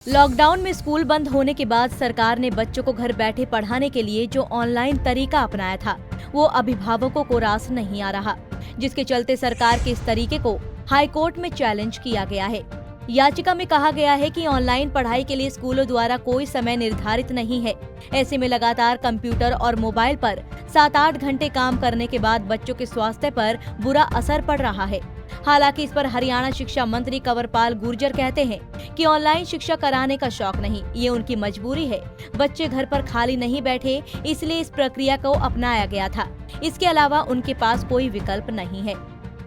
Lockdown में school बंद होने के बाद सरकार ने बच्चों को घर बैठे पढ़ाने के लिए जो ऑनलाइन तरीका अपनाया था, वो अभिभावकों को रास नहीं आ रहा, जिसके चलते सरकार के इस तरीके को हाई कोर्ट में चैलेंज किया गया है। याचिका में कहा गया है कि ऑनलाइन पढ़ाई के लिए स्कूलों द्वारा कोई समय निर्धारित नहीं है। ऐसे में लगातार कंप्यूटर और मोबाइल पर 7-8 घंटे काम करने के बाद बच्चों के स्वास्थ्य पर बुरा असर पड़ रहा है। हालांकि इस पर हरियाणा शिक्षा मंत्री कंवरपाल गुर्जर कहते हैं कि ऑनलाइन शिक्षा कराने का शौक नहीं, ये उनकी मजबूरी है। बच्चे घर पर खाली नहीं बैठे, इसलिए इस प्रक्रिया को अपनाया गया था। इसके अलावा उनके पास कोई विकल्प नहीं है।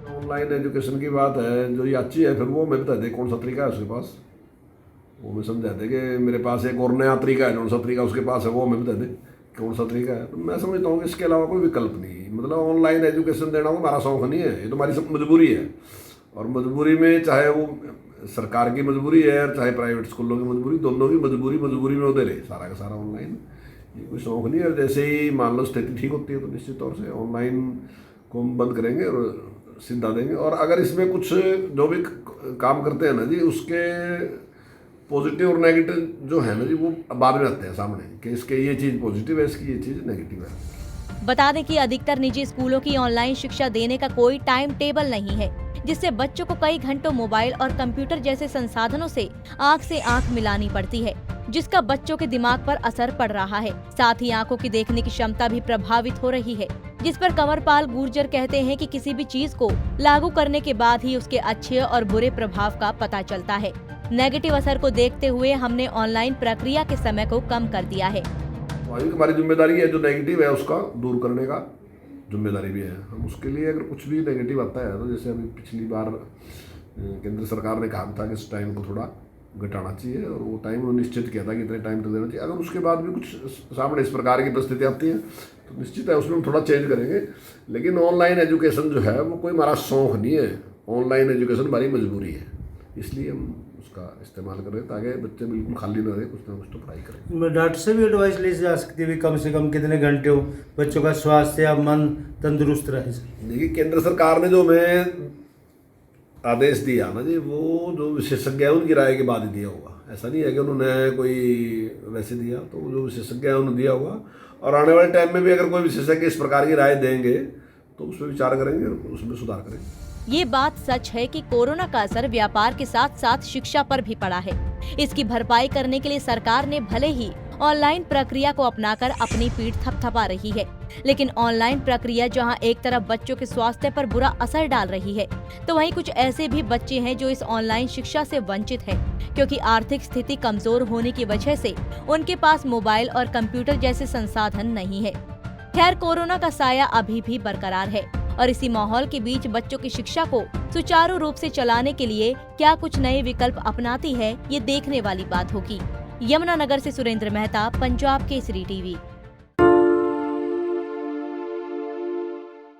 ऑनलाइन एजुकेशन की बात है, जो याची है फिर वो मैं बता दे कौन सा तरीका है उसके पास, वो मैं समझा दे कि मेरे पास एक और नया तरीका है, कौन सा तरीका उसके पास है वो मैं बता दे कौन सा तरीका है। तो मैं समझता हूँ कि इसके अलावा कोई विकल्प नहीं। मतलब ऑनलाइन एजुकेशन देना वो हमारा शौक नहीं है, ये तो हमारी सब मजबूरी है। और मजबूरी में चाहे वो सरकार की मजबूरी है चाहे प्राइवेट स्कूलों की मजबूरी, दोनों की मजबूरी में वो दे रहे सारा का सारा ऑनलाइन। ये कोई शौक नहीं है। जैसे ही मान लो स्थिति ठीक होती है तो निश्चित तौर से ऑनलाइन को हम बंद करेंगे और सीधा देंगे। और अगर इसमें कुछ जो भी काम करते हैं ना जी, उसके पॉजिटिव और नेगेटिव जो है ना जी, वो बाद में आते हैं सामने कि इसके ये चीज़ पॉजिटिव है, इसकी ये चीज़ नेगेटिव है। बता दें कि अधिकतर निजी स्कूलों की ऑनलाइन शिक्षा देने का कोई टाइम टेबल नहीं है, जिससे बच्चों को कई घंटों मोबाइल और कंप्यूटर जैसे संसाधनों से आंख मिलानी पड़ती है, जिसका बच्चों के दिमाग पर असर पड़ रहा है। साथ ही आंखों की देखने की क्षमता भी प्रभावित हो रही है, जिस पर कंवरपाल गुर्जर कहते हैं कि किसी भी चीज को लागू करने के बाद ही उसके अच्छे और बुरे प्रभाव का पता चलता है। नेगेटिव असर को देखते हुए हमने ऑनलाइन प्रक्रिया के समय को कम कर दिया है। हमारी जिम्मेदारी है जो नेगेटिव है उसका दूर करने का जिम्मेदारी भी है। हम उसके लिए अगर कुछ भी नेगेटिव आता है तो जैसे अभी पिछली बार केंद्र सरकार ने कहा था कि इस टाइम को थोड़ा घटाना चाहिए और वो टाइम उन्होंने निश्चित किया था कि इतने टाइम तक देना चाहिए। अगर उसके बाद भी कुछ सामने इस प्रकार की परिस्थिति आती है तो निश्चित है उसमें हम थोड़ा चेंज करेंगे। लेकिन ऑनलाइन एजुकेशन जो है वो कोई हमारा शौक नहीं है, ऑनलाइन एजुकेशन हमारी मजबूरी है, इसलिए हम उसका इस्तेमाल कर रहे हैं ताकि बच्चे बिल्कुल खाली ना रहे, कुछ ना कुछ तो पढ़ाई करें। डॉक्टर से भी एडवाइस ली जा सकती है कम से कम कितने घंटे हो बच्चों का स्वास्थ्य या मन तंदुरुस्त रहे। देखिए केंद्र सरकार ने जो हमें आदेश दिया ना जी, वो जो विशेषज्ञ है उनकी राय के बाद ही दिया होगा। ऐसा नहीं है कि उन्होंने कोई वैसे दिया, तो जो विशेषज्ञ है उन्होंने दिया होगा। और आने वाले टाइम में भी अगर कोई विशेषज्ञ इस प्रकार की राय देंगे तो उस पर विचार करेंगे और उसमें सुधार करेंगे। ये बात सच है कि कोरोना का असर व्यापार के साथ साथ शिक्षा पर भी पड़ा है। इसकी भरपाई करने के लिए सरकार ने भले ही ऑनलाइन प्रक्रिया को अपनाकर अपनी पीठ थपथपा रही है, लेकिन ऑनलाइन प्रक्रिया जहां एक तरफ बच्चों के स्वास्थ्य पर बुरा असर डाल रही है, तो वहीं कुछ ऐसे भी बच्चे हैं जो इस ऑनलाइन शिक्षा से वंचित हैं, क्योंकि आर्थिक स्थिति कमजोर होने की वजह से उनके पास मोबाइल और कंप्यूटर जैसे संसाधन नहीं है। खैर, कोरोना का साया अभी भी बरकरार है और इसी माहौल के बीच बच्चों की शिक्षा को सुचारू रूप से चलाने के लिए क्या कुछ नए विकल्प अपनाती है, ये देखने वाली बात होगी। यमुनानगर से सुरेंद्र मेहता, पंजाब केसरी टीवी।